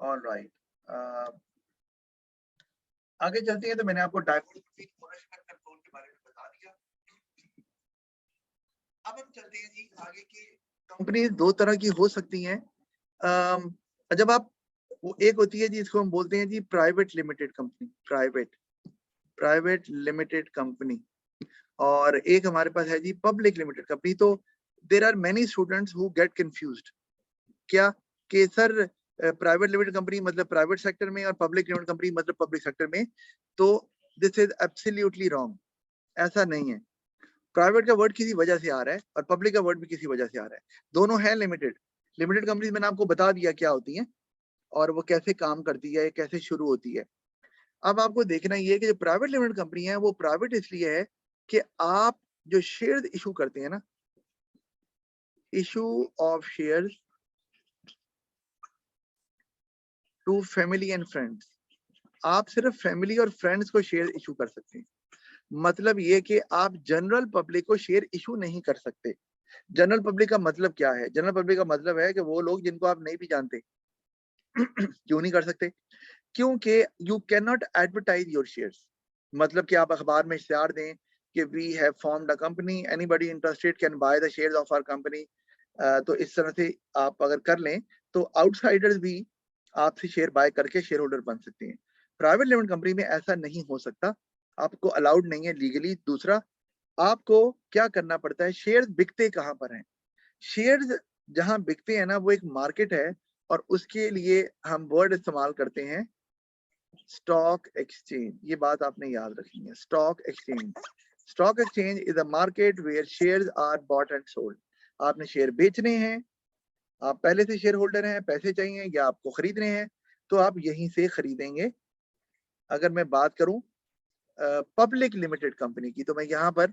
Alright, आगे चलते हैं। तो मैंने आपको डायवर्सिटी ओनरशिप कंट्रोल के बारे में बता दिया। अब हम चलते हैं जी आगे की। कंपनी दो तरह की हो सकती हैं। जब आप, वो एक होती है जी, इसको हम बोलते हैं जी private limited company, private limited company, और एक हमारे पास है जी पब्लिक लिमिटेड कंपनी। तो there are many students who get confused, क्या कि सर प्राइवेट लिमिटेड कंपनी मतलब प्राइवेट सेक्टर में और पब्लिक लिमिटेड कंपनी मतलब पब्लिक सेक्टर में। तो दिस इज एब्सोल्युटली रॉन्ग, ऐसा नहीं है। प्राइवेट का वर्ड किसी वजह से आ रहा है और पब्लिक का वर्ड भी किसी वजह से आ रहा है। दोनों है लिमिटेड। लिमिटेड कंपनी मैंने आपको बता दिया क्या होती है और वो कैसे काम करती है, कैसे शुरू होती है। अब आपको देखना ये है कि जो प्राइवेट लिमिटेड कंपनी है वो प्राइवेट इसलिए है कि आप जो शेयर इशू करते हैं ना, issue of share to family and friends, आप सिर्फ फैमिली और फ्रेंड्स को शेयर इशू कर सकते हैं। मतलब ये कि आप जनरल पब्लिक को शेयर इशू नहीं कर सकते। जनरल पब्लिक का मतलब क्या है? जनरल पब्लिक का मतलब है कि वो लोग जिनको आप नहीं भी जानते। क्यों नहीं कर सकते? क्योंकि you can not advertise your shares. मतलब कि आप अखबार में इश्तिहार दें कि we have formed a company, anybody interested can buy the shares of our company. तो इस तरह से आप अगर कर लें तो आउटसाइडर्स भी आपसे शेयर बाय करके शेयर होल्डर बन सकते हैं। प्राइवेट लिमिटेड कंपनी में ऐसा नहीं हो सकता, आपको अलाउड नहीं है लीगली। दूसरा, आपको क्या करना पड़ता है, शेयर्स बिकते कहाँ पर हैं? शेयर्स जहां बिकते हैं ना, वो एक मार्केट है और उसके लिए हम वर्ड इस्तेमाल करते हैं स्टॉक एक्सचेंज। ये बात आपने याद रखनी है, stock exchange. Stock exchange is a market where shares are bought and sold. आपने शेयर बेचने हैं, आप पहले से शेयर होल्डर हैं, पैसे चाहिए या आपको खरीदने हैं, तो आप यहीं से खरीदेंगे। अगर मैं बात करूं पब्लिक लिमिटेड कंपनी की, तो मैं यहां पर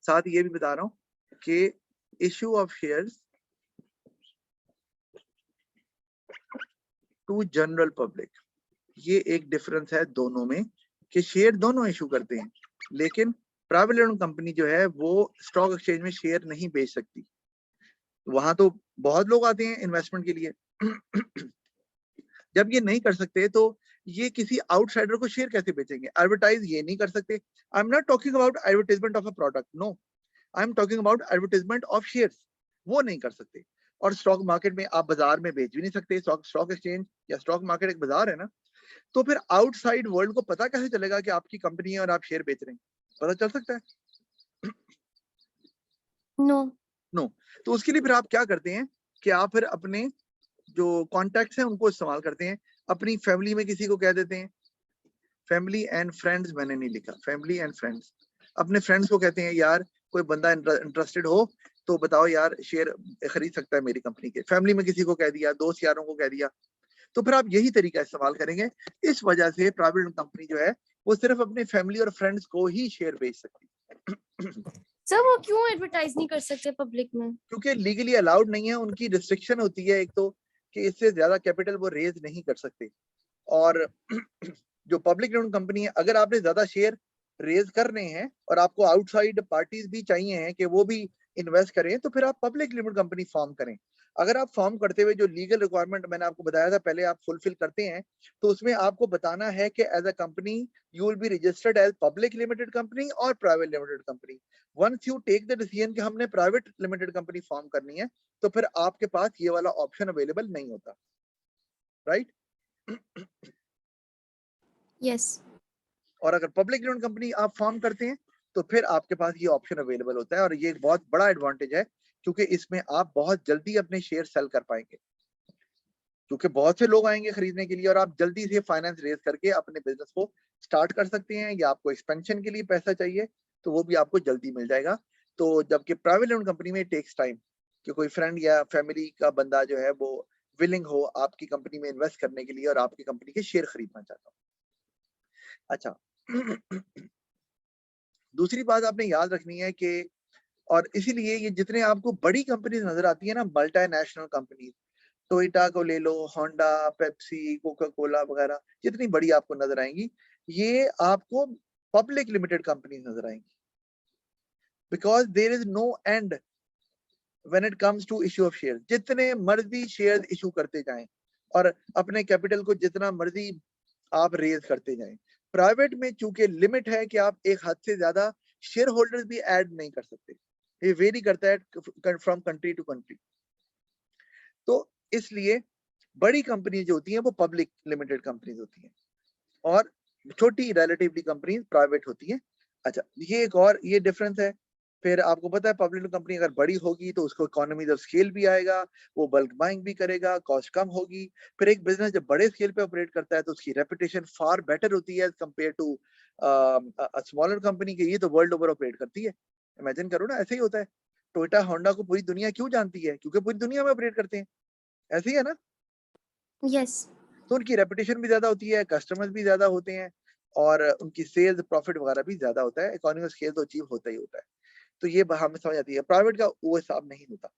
साथ ये भी बता रहा हूं कि issue of shares to general public, ये एक डिफरेंस है दोनों में कि शेयर दोनों इशू करते हैं, लेकिन प्राइवेट लिमिटेड कंपनी जो है वो स्टॉक एक्सचेंज में शेयर नहीं बेच सकती। वहां तो बहुत लोग आते हैं इन्वेस्टमेंट के लिए। जब ये नहीं कर सकते तो ये किसी आउटसाइडर को शेयर कैसे बेचेंगे? एडवर्टाइज ये नहीं कर सकते। I am not talking about advertisement of a product, no, I am talking about advertisement of shares. वो नहीं कर सकते। और स्टॉक मार्केट में आप बाजार में बेच भी नहीं सकते। स्टॉक एक्सचेंज या स्टॉक मार्केट एक बाजार है ना। तो फिर आउटसाइड वर्ल्ड को पता कैसे चलेगा कि आपकी कंपनी है और आप शेयर बेच रहे हैं? पता चल सकता है? No no. तो उसके लिए फिर आप क्या करते हैं कि आप फिर अपने जो कॉन्टैक्ट्स हैं उनको इस्तेमाल करते हैं। अपनी फैमिली में किसी को कह देते हैं, फैमिली एंड फ्रेंड्स मैंने नहीं लिखा, फैमिली एंड फ्रेंड्स। अपने फ्रेंड्स को कहते हैं यार कोई बंदा इंटरेस्टेड हो तो बताओ यार, शेयर खरीद सकता है मेरी कंपनी के। फैमिली में किसी को कह दिया, दोस्त यारों को कह दिया। तो फिर आप यही तरीका इस्तेमाल करेंगे। इस वजह से प्राइवेट कंपनी जो है वो सिर्फ अपने फैमिली और फ्रेंड्स को ही शेयर बेच सकती है। सर, वो क्यों एडवर्टाइज नहीं कर सकते पब्लिक में? क्योंकि लीगली अलाउड नहीं है, उनकी रिस्ट्रिक्शन होती है एक तो कि इससे ज्यादा कैपिटल वो रेज नहीं कर सकते। और जो पब्लिक लिमिटेड कंपनी है, अगर आपने ज्यादा शेयर रेज करने हैं और आपको आउटसाइड पार्टीज भी चाहिए हैं कि वो भी इन्वेस्ट करें, तो फिर आप पब्लिक लिमिटेड कंपनी फॉर्म करें। अगर आप फॉर्म करते हुए जो लीगल रिक्वायरमेंट मैंने आपको बताया था पहले आप फुलफिल करते हैं, तो उसमें आपको बताना है कि as a company you will be registered as public limited company और private limited company. Once you take the decision कि हमने प्राइवेट लिमिटेड कंपनी फॉर्म करनी है, तो फिर आपके पास ये वाला ऑप्शन अवेलेबल नहीं होता, राइट? यस। और अगर पब्लिक लिमिटेड कंपनी आप फॉर्म करते हैं तो फिर आपके पास ये ऑप्शन अवेलेबल होता है। और ये एक बहुत बड़ा एडवांटेज है क्योंकि इसमें आप बहुत जल्दी अपने शेयर सेल कर पाएंगे, क्योंकि बहुत से लोग आएंगे खरीदने के लिए और आप जल्दी से फाइनेंस रेज करके अपने बिजनेस को स्टार्ट कर सकते हैं। या आपको एक्सपेंशन के लिए पैसा चाहिए तो वो भी आपको जल्दी मिल जाएगा। तो जबकि प्राइवेट लिमिटेड कंपनी में टेक्स टाइम कि कोई फ्रेंड या फैमिली का बंदा जो है वो विलिंग हो आपकी कंपनी में इन्वेस्ट करने के लिए और आपकी कंपनी के शेयर खरीदना चाहता हो। अच्छा, दूसरी बात आपने याद रखनी है कि, और इसीलिए ये जितने आपको बड़ी कंपनीज नजर आती है ना, मल्टीनेशनल कंपनीज, टोयोटा को ले लो, होंडा, पेप्सी, कोका कोला वगैरह, जितनी बड़ी आपको नजर आएंगी, ये आपको पब्लिक लिमिटेड कंपनीज नजर आएंगी। Because there is no end when it comes to issue of share. जितने मर्जी शेयर इशू करते जाएं, और अपने कैपिटल को जितना मर्जी आप रेज करते जाएं। प्राइवेट में चूंकि लिमिट है कि आप एक हद से ज्यादा शेयर होल्डर्स भी ऐड नहीं कर सकते, ये वेरी करता है फ्रॉम कंट्री टू कंट्री। तो इसलिए बड़ी कंपनी जो होती हैं वो पब्लिक लिमिटेड कंपनीज होती हैं और छोटी रिलेटिवली कंपनीज प्राइवेट होती हैं। अच्छा, ये एक और ये डिफरेंस है। फिर आपको पता है पब्लिक कंपनी अगर बड़ी होगी तो उसको इकोनॉमीज ऑफ स्केल भी आएगा, वो बल्क बाइंग भी करेगा, कॉस्ट कम होगी। फिर एक बिजनेस जब बड़े स्केल पे ऑपरेट करता है तो उसकी रेपुटेशन फार बेटर होती है कंपेयर टू स्मॉलर कंपनी के। ये तो वर्ल्ड ओवर ऑपरेट करती है, इमेजिन करो ना, ऐसे ही होता है। टोयोटा होंडा को पूरी दुनिया क्यों जानती है? क्योंकि पूरी दुनिया में ऑपरेट करते हैं, ऐसे ही है ना। Yes. तो उनकी रेपुटेशन भी ज्यादा होती है, कस्टमर्स भी ज्यादा होते हैं और उनकी सेल्स प्रॉफिट वगैरह भी ज्यादा होता है, इकोनॉमी ऑफ स्केल तो अचीव होता ही होता है। तो ये हमें समझ आती है, प्राइवेट का वो हिसाब नहीं होता।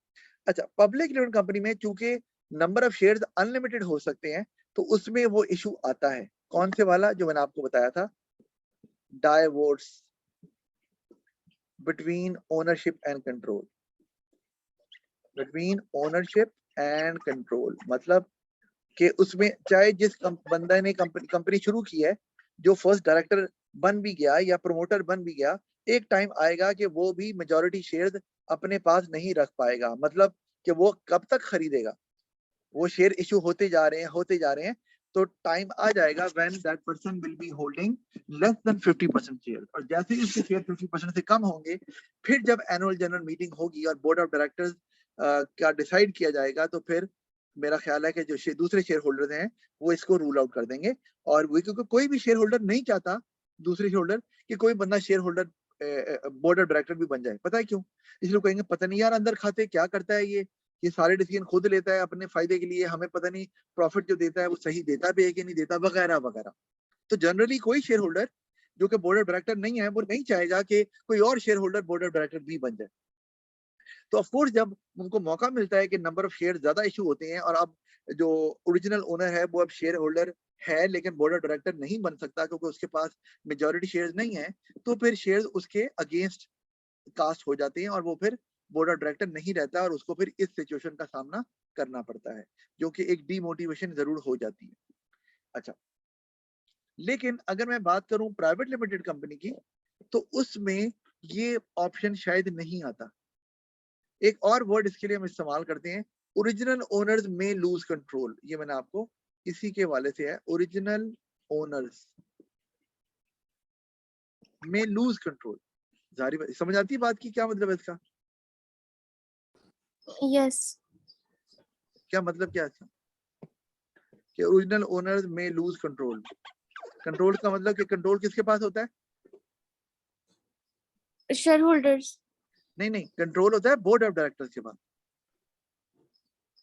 अच्छा, पब्लिक लिमिटेड कंपनी में चूंकि नंबर ऑफ शेयर्स अनलिमिटेड हो सकते हैं तो उसमें वो इशू आता है। कौन से वाला? जो मैंने आपको बताया था, divorce between ownership and control. Between ownership and control मतलब कि उसमें चाहे जिस बंदा ने कंपनी शुरू की है, जो फर्स्ट डायरेक्टर बन भी गया या प्रमोटर बन भी गया, एक टाइम आएगा कि वो भी मेजॉरिटी शेयर्स अपने पास नहीं रख पाएगा। मतलब कि वो कब तक खरीदेगा? वो शेयर इशू होते जा रहे हैं, तो टाइम आ जाएगा when that person will be holding less than 50% share, और जैसे ही उसके शेयर 50% से कम होंगे, फिर जब एनुअल जनरल मीटिंग होगी और बोर्ड ऑफ डायरेक्टर्स का डिसाइड किया जाएगा, तो फिर मेरा ख्याल है कि जो दूसरे शेयर होल्डर्स हैं वो इसको रूल आउट कर देंगे। और वो क्योंकि कोई भी शेयर होल्डर नहीं चाहता, दूसरे शेयर होल्डर, कि कोई बंदा share holder board of director भी बन जाए। पता है क्यों? इसलिए कहेंगे पता नहीं यार अंदर खाते क्या करता है, ये सारे डिसीजन खुद लेता है अपने फायदे के लिए, हमें पता नहीं प्रॉफिट जो देता है वो सही देता भी है कि नहीं देता, वगैरह वगैरह। तो जनरली कोई शेयर होल्डर जो कि बोर्ड ऑफ डायरेक्टर नहीं है वो नहीं चाहेगा कि कोई और share holder board of director भी बन जाए। तो ऑफ कोर्स जब उनको मौका मिलता है कि नंबर ऑफ शेयर ज्यादा इशू होते हैं और अब जो ओरिजिनल ओनर है वो अब शेयर होल्डर है लेकिन बोर्ड ऑफ डायरेक्टर नहीं बन सकता क्योंकि उसके पास मेजॉरिटी शेयर्स नहीं है, तो फिर शेयर्स उसके अगेंस्ट कास्ट हो जाते हैं और वो फिर बोर्ड ऑफ डायरेक्टर नहीं रहता और उसको फिर इस सिचुएशन का सामना करना पड़ता है, जो कि एक डीमोटिवेशन जरूर हो जाती है। अच्छा, लेकिन अगर मैं बात करूं प्राइवेट लिमिटेड कंपनी की, तो उसमें ये ऑप्शन शायद नहीं आता। एक और वर्ड इसके लिए हम इस्तेमाल करते हैं, ओरिजिनल ओनर्स में लूज कंट्रोल। ये मैंने आपको इसी के वाले से है, ओरिजिनल ओनर्स में लूज कंट्रोल। जारी समझ आती है बात की क्या मतलब है इसका? Yes. क्या मतलब क्या है इसका? कि ओरिजिनल ओनर्स में लूज कंट्रोल। कंट्रोल का मतलब कि कंट्रोल किसके पास होता है? Shareholders. नहीं, कंट्रोल होता है बोर्ड ऑफ डायरेक्टर्स के पास,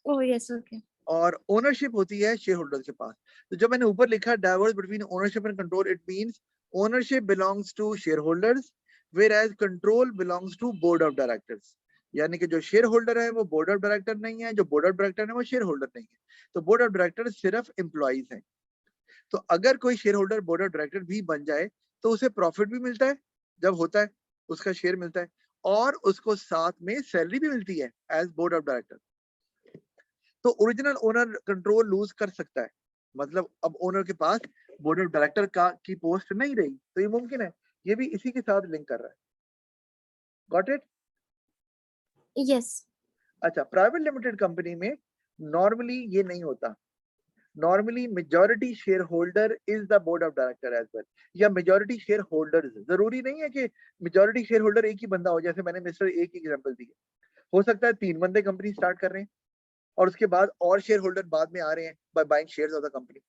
Oh yes. Okay. और ओनरशिप होती है शेयर होल्डर के पास। तो जो मैंने ऊपर लिखा divorce between ownership and control, it means ownership belongs to share holders whereas control belongs to board of directors. यानी कि जो शेयर होल्डर है वो बोर्ड ऑफ डायरेक्टर नहीं है, जो बोर्ड ऑफ डायरेक्टर है वो शेयर होल्डर नहीं है। तो बोर्ड ऑफ डायरेक्टर सिर्फ एम्प्लॉइज हैं। तो अगर कोई share holder board of director भी बन जाए तो उसे प्रॉफिट भी मिलता है जब होता है, उसका शेयर मिलता है, और उसको साथ में सैलरी भी मिलती है एज बोर्ड ऑफ डायरेक्टर। तो ओरिजिनल ओनर कंट्रोल लूज कर सकता है, मतलब अब ओनर के पास बोर्ड ऑफ डायरेक्टर का की पोस्ट नहीं रही, तो ये मुमकिन है। ये भी इसी के साथ लिंक कर रहा है। Got it? Yes. अच्छा, प्राइवेट लिमिटेड कंपनी में नॉर्मली ये नहीं होता। Normally majority share holder is the board of director as well, या मेजॉरिटी शेयर होल्डर्स। जरूरी नहीं है कि मेजॉरिटी शेयर होल्डर एक ही बंदा हो, जैसे मैंने मिस्टर ए की एग्जांपल दी है। हो सकता है 3 बंदे कंपनी स्टार्ट कर रहे हैं और उसके बाद और शेयर होल्डर बाद में आ रहे हैं by buying shares of the company.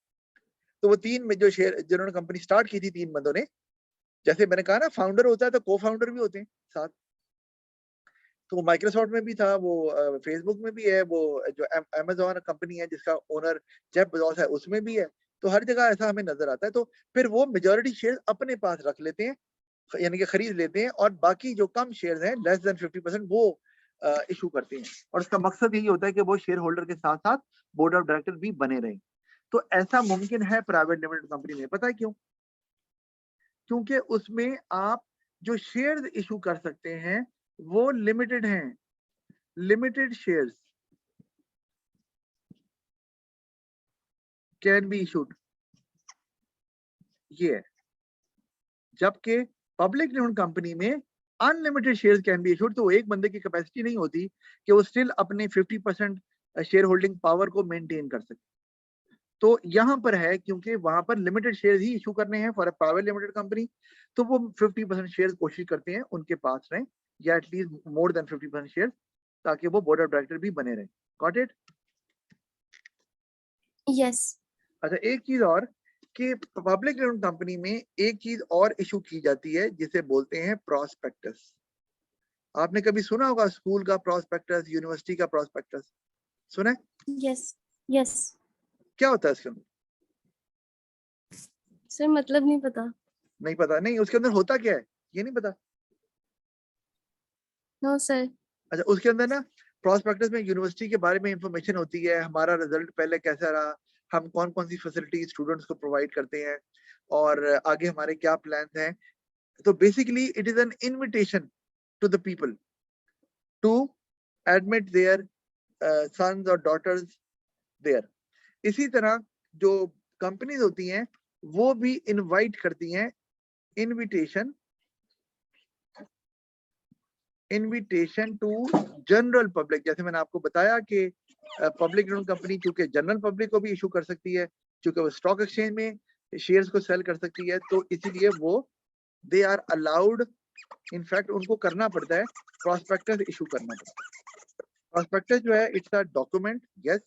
तो वो 3 में जो शेयर जिन्होंने कंपनी स्टार्ट की थी, 3 बंदों ने, जैसे मैंने कहा ना फाउंडर होता है तो को फाउंडर भी होते हैं साथ। तो माइक्रोसॉफ्ट में भी था वो, फेसबुक में भी है वो, जो अमेजोन कंपनी है जिसका ओनर जेफ बेजोस है उसमें भी है। तो हर जगह ऐसा हमें नजर आता है। तो फिर वो मेजॉरिटी शेयर अपने पास रख लेते हैं, यानी कि खरीद लेते हैं, और बाकी जो कम शेयर हैं लेस देन 50% वो इशू करते हैं। और उसका मकसद यही होता है कि वो शेयर होल्डर के साथ साथ बोर्ड ऑफ डायरेक्टर भी बने रहें। तो ऐसा मुमकिन है प्राइवेट लिमिटेड कंपनी में। पता है क्यों? क्योंकि उसमें आप जो शेयर्स इशू कर सकते हैं वो लिमिटेड हैं, limited shares. Can be issued, ये है। जबकि पब्लिक लिमिटेड कंपनी में unlimited shares can be issued, तो एक बंदे की कैपेसिटी नहीं होती कि वो स्टिल अपने 50% शेयर होल्डिंग पावर को मेंटेन कर सके। तो यहाँ पर है, क्योंकि वहां पर लिमिटेड शेयर ही इशू करने हैं for a private limited company, तो वो 50% शेयर कोशिश करते हैं उनके पास रहें, या एटलीस्ट मोर देन 50% शेयर, ताकि वो बोर्ड ऑफ डायरेक्टर भी बने रहे। Got it? Yes. अच्छा, एक चीज और कि पब्लिक लिमिटेड कंपनी में एक चीज और इशू की जाती है जिसे बोलते हैं प्रोस्पेक्टस। आपने कभी सुना होगा स्कूल का प्रोस्पेक्टस, यूनिवर्सिटी का प्रोस्पेक्टस, सुना है? Yes. Yes. क्या होता है इसके अंदर? सर मतलब नहीं पता। नहीं पता? नहीं, उसके अंदर होता क्या है ये नहीं पता? No sir. अच्छा, उसके अंदर ना प्रोस्पेक्टस में यूनिवर्सिटी के बारे में इंफॉर्मेशन होती है, हमारा रिजल्ट पहले कैसा रहा, हम कौन कौन सी फैसिलिटी स्टूडेंट्स को प्रोवाइड करते हैं, और आगे हमारे क्या प्लान्स हैं। तो basically it is an invitation to the people to admit their sons और डॉटर्स देयर। इसी तरह जो कंपनीज होती हैं वो भी इनवाइट करती हैं, इनविटेशन टू जनरल पब्लिक। जैसे मैंने आपको बताया कि पब्लिक लिमिटेड कंपनी चूंकि जनरल पब्लिक को भी इशू कर सकती है, चूंकि वो स्टॉक एक्सचेंज में शेयर्स को सेल कर सकती है, तो इसीलिए वो दे आर अलाउड, इनफैक्ट उनको करना पड़ता है, प्रोस्पेक्टस इशू करना पड़ता है। प्रोस्पेक्टस जो है इट्स अ डॉक्यूमेंट, यस,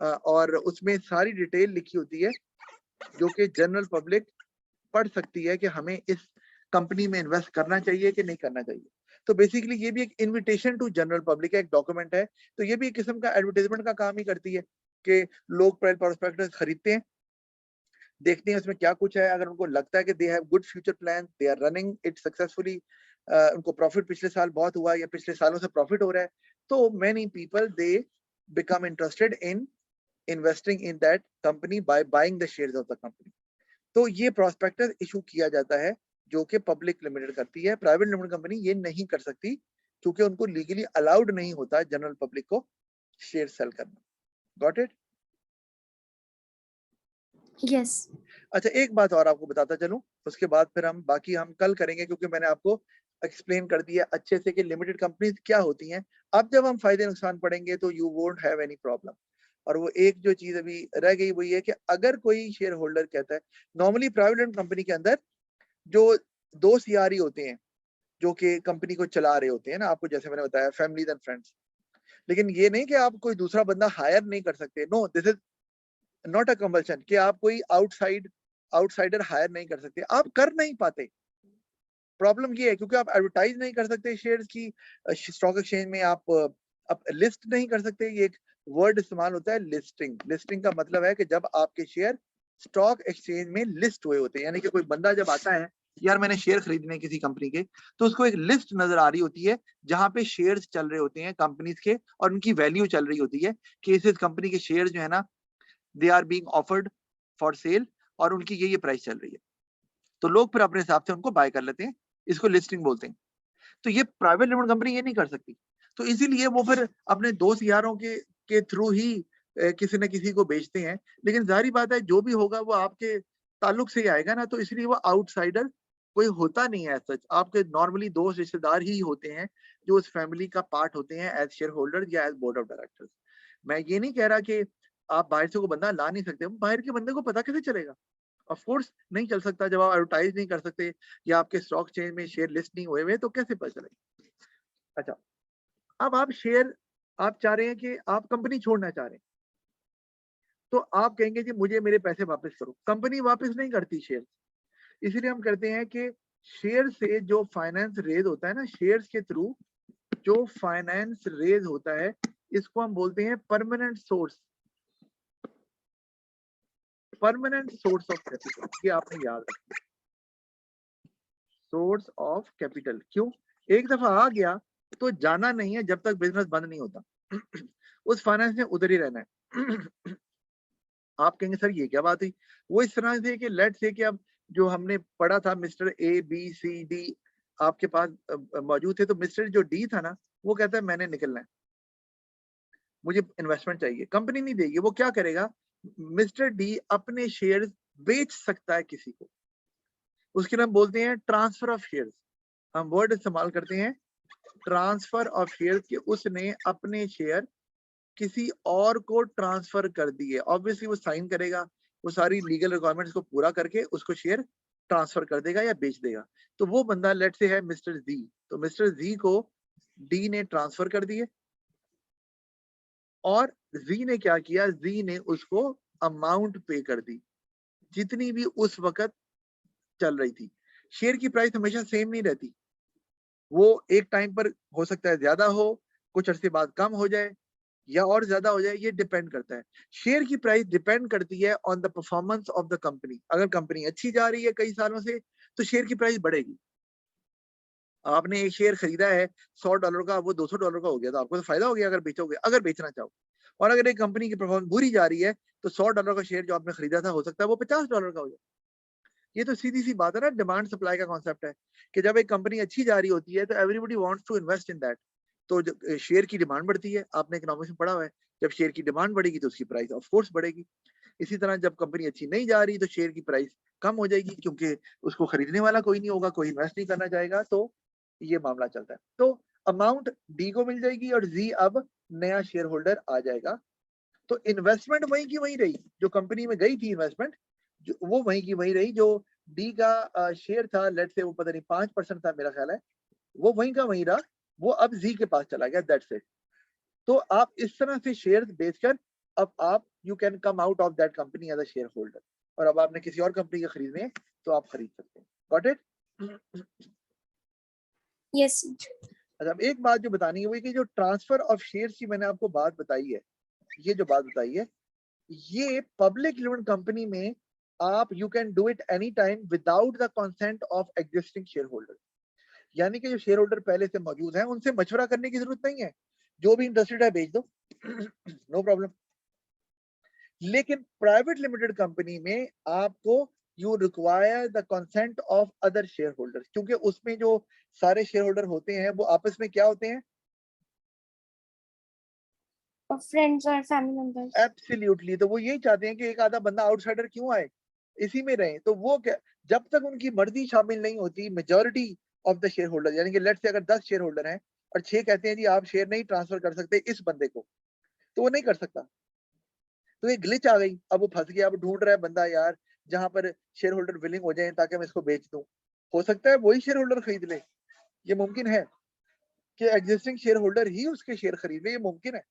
और उसमें सारी डिटेल लिखी होती है जो कि जनरल पब्लिक पढ़ सकती है कि हमें इस कंपनी में इन्वेस्ट करना चाहिए कि नहीं करना चाहिए। तो बेसिकली ये भी एक इनविटेशन टू जनरल पब्लिक है, एक डॉक्यूमेंट है। तो ये भी एक किस्म का एडवर्टाइजमेंट का काम ही करती है कि लोग प्रोस्पेक्टस खरीदते हैं, देखते हैं उसमें क्या कुछ है, अगर उनको लगता है कि they have good future plan, they are running it successfully, उनको प्रॉफिट पिछले साल बहुत हुआ या पिछले सालों से प्रॉफिट हो रहा है, तो many people they become interested in investing in that company by buying the shares of the company. तो ये प्रोस्पेक्टस इशू किया जाता है जो कि पब्लिक लिमिटेड करती है। प्राइवेट लिमिटेड कंपनी ये नहीं कर सकती क्योंकि उनको लीगली अलाउड नहीं होता जनरल पब्लिक को शेयर सेल करना। Got it? Yes. अच्छा, एक बात और आपको बताता चलूं, उसके बाद फिर हम बाकी हम कल करेंगे, क्योंकि मैंने आपको एक्सप्लेन कर दिया अच्छे से कि लिमिटेड कंपनीज क्या होती हैं। अब जब हम फायदे नुकसान पढ़ेंगे तो you won't have any problem. और वो एक जो चीज अभी रह गई वो ये है कि अगर कोई शेयर होल्डर कहता है, नॉर्मली प्राइवेट लिमिटेड कंपनी के अंदर जो दो सीआरई होते हैं जो कि कंपनी को चला रहे होते हैं ना, आपको जैसे मैंने बताया फैमिलीज एंड फ्रेंड्स, लेकिन ये नहीं कि आप कोई दूसरा बंदा हायर नहीं कर सकते। No, this is not a compulsion कि आप कोई आउटसाइडर हायर नहीं कर सकते, आप कर नहीं पाते। प्रॉब्लम ये है क्योंकि आप एडवर्टाइज नहीं कर सकते शेयर्स की, स्टॉक एक्सचेंज में आप लिस्ट नहीं कर सकते। ये एक वर्ड इस्तेमाल होता है लिस्टिंग। लिस्टिंग का मतलब है कि जब आपके शेयर स्टॉक एक्सचेंज में लिस्ट हुए होते हैं, यानी कि कोई बंदा जब आता है, यार मैंने शेयर खरीदने किसी कंपनी के, तो उसको एक लिस्ट नजर आ रही होती है जहां पे शेयर्स चल रहे होते हैं कंपनीज के और उनकी वैल्यू चल रही होती है कि इस कंपनी के शेयर जो है ना, they are being offered for sale और उनकी ये प्राइस चल रही है, तो लोग फिर अपने हिसाब से उनको बाय कर लेते हैं। इसको लिस्टिंग बोलते हैं। तो ये प्राइवेट लिमिटेड कंपनी ये नहीं कर सकती, तो इसीलिए वो फिर अपने दोस्त यारों के थ्रू ही किसी न किसी को बेचते हैं। लेकिन जाहिर बात है जो भी होगा वो आपके ताल्लुक से ही आएगा ना, तो इसलिए वो आउटसाइडर कोई होता नहीं है। सच आपके नॉर्मली दोस्त रिश्तेदार ही होते हैं जो उस फैमिली का पार्ट होते हैं एज शेयर होल्डर या एज बोर्ड ऑफ डायरेक्टर्स। मैं ये नहीं कह रहा कि आप बाहर से को बंदा ला नहीं सकते, बाहर के बंदे को पता कैसे चलेगा? ऑफ कोर्स नहीं चल सकता, जब आप एडवर्टाइज नहीं कर सकते या आपके स्टॉक चेन में शेयर लिस्ट नहीं हुए हुए तो कैसे पता चलेगा? अच्छा, अब आप चाह रहे हैं कि आप कंपनी छोड़ना चाह रहे हैं, तो आप कहेंगे कि मुझे मेरे पैसे वापस करो। कंपनी वापस नहीं करती शेयर, इसीलिए हम करते हैं कि शेयर से जो फाइनेंस रेज होता है ना, शेयर्स के थ्रू जो फाइनेंस रेज होता है, इसको हम बोलते हैं परमानेंट सोर्स ऑफ कैपिटल। ये आपने याद रखना, सोर्स ऑफ कैपिटल। क्यों? एक दफा आ गया तो जाना नहीं है जब तक बिजनेस बंद नहीं होता। उस फाइनेंस में उधर ही रहना है। आप कहेंगे सर ये क्या बात हुई? वो इस तरह से कि लेट से कि अब जो हमने पढ़ा था mister A B C D आपके पास मौजूद थे, तो मिस्टर जो डी था ना, वो कहता है मैंने निकलना है, मुझे इन्वेस्टमेंट चाहिए। कंपनी नहीं देगी, वो क्या करेगा? मिस्टर डी अपने शेयर्स बेच सकता है किसी को, उसके नाम बोलते हैं ट्रांसफर ऑफ शेयर्स। हम वर्ड इस्तेमाल करते हैं ट्रांसफर ऑफ शेयर्स, कि उसने अपने शेयर किसी और को ट्रांसफर कर दिए। ऑब्वियसली वो साइन करेगा, वो सारी लीगल रिक्वायरमेंट्स को पूरा करके उसको शेयर ट्रांसफर कर देगा या बेच देगा। तो वो बंदा लेट से है मिस्टर जी, तो मिस्टर जी को डी ने ट्रांसफर कर दिए, और जी ने क्या किया, जी ने उसको अमाउंट पे कर दी जितनी भी उस वक्त चल रही थी। शेयर की प्राइस हमेशा सेम नहीं रहती, वो एक टाइम पर हो सकता है ज्यादा हो, कुछ अरसे बाद कम हो जाए या और ज्यादा हो जाए, ये डिपेंड करता है। शेयर की प्राइस डिपेंड करती है on the performance of the company. अगर कंपनी अच्छी जा रही है कई सालों से तो शेयर की प्राइस बढ़ेगी। आपने एक शेयर खरीदा है $100 का, वो $200 का हो गया, तो आपको तो फायदा हो गया अगर बेचोगे, अगर बेचना चाहो। और अगर एक कंपनी की परफॉर्मेंस बुरी जा रही है तो $100 का शेयर जो आपने खरीदा था हो सकता है वो $50 का हो जाए। ये तो सीधी सी बात है ना, डिमांड सप्लाई का कॉन्सेप्ट है कि जब एक कंपनी अच्छी जा रही होती है तो everybody wants to invest in that, तो शेयर की डिमांड बढ़ती है। आपने इकोनॉमिक्स में पढ़ा हुआ है, जब शेयर की डिमांड बढ़ेगी तो उसकी प्राइस ऑफ कोर्स बढ़ेगी। इसी तरह जब कंपनी अच्छी नहीं जा रही तो शेयर की प्राइस कम हो जाएगी, क्योंकि उसको खरीदने वाला कोई नहीं होगा, कोई इन्वेस्ट नहीं करना चाहेगा, तो ये मामला चलता है। तो अमाउंट डी को मिल जाएगी और जी अब नया शेयर होल्डर आ जाएगा। तो इन्वेस्टमेंट वही की वही रही, जो कंपनी में गई थी इन्वेस्टमेंट, जो वो वही की वही रही। जो डी का शेयर था, लेट से वो पता नहीं 5% था मेरा ख्याल है, वो वही का वही रहा, वो अब जी के पास चला गया, दैट्स इट। तो आप इस तरह से शेयर बेचकर अब आप you can come out of that company as a share holder, और अब आपने किसी और कंपनी के खरीदने हैं तो आप खरीद सकते हैं। Got it? यस। अच्छा, अब एक बात जो बतानी है वो कि जो ट्रांसफर ऑफ शेयर्स की मैंने आपको बात बताई है, ये जो बात बताई है, ये पब्लिक लिमिटेड कंपनी में आप you can do it any time without the consent of existing share holder. यानी कि जो शेयर होल्डर पहले से मौजूद हैं उनसे मशवरा करने की जरूरत नहीं है, जो भी इंटरेस्टेड है बेच दो, नो प्रॉब्लम। लेकिन प्राइवेट लिमिटेड कंपनी में आपको you require the consent of other share holder, क्योंकि उसमें जो सारे शेयर होल्डर होते हैं वो आपस में क्या होते हैं, फ्रेंड्स और फैमिली मेंबर्स। एब्सोल्युटली। तो वो यही चाहते हैं कि एक आधा बंदा आउटसाइडर क्यों आए, इसी में रहे। तो वो क्या, जब तक उनकी मर्जी शामिल नहीं होती majority of the share holder, यानी कि लेट्स से अगर 10 शेयर होल्डर हैं और 6 कहते हैं जी आप शेयर नहीं ट्रांसफर कर सकते इस बंदे को, तो वो नहीं कर सकता। तो ये ग्लिच आ गई, अब वो फंस गया, अब ढूंढ रहा है बंदा यार जहां पर शेयर होल्डर विलिंग हो जाए ताकि मैं इसको बेच दूं। हो सकता है वही शेयर होल्डर खरीद ले, ये मुमकिन है कि एग्जिस्टिंग शेयर होल्डर ही उसके शेयर खरीद ले, ये मुमकिन है।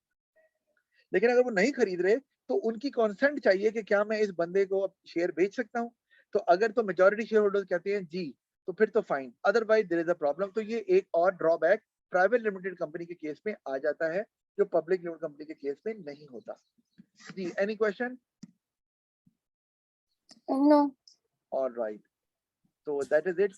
लेकिन अगर वो नहीं खरीद रहे तो उनकी कॉन्सेंट चाहिए कि क्या मैं इस बंदे को शेयर बेच सकता हूँ। तो अगर तो मेजॉरिटी शेयर होल्डर कहते हैं जी, तो फिर तो fine, otherwise there is a problem. तो ये एक और ड्रॉबैक प्राइवेट लिमिटेड कंपनी के केस में आ जाता है, जो पब्लिक लिमिटेड कंपनी के केस में नहीं होता। जी, any question? No. Alright, so that is it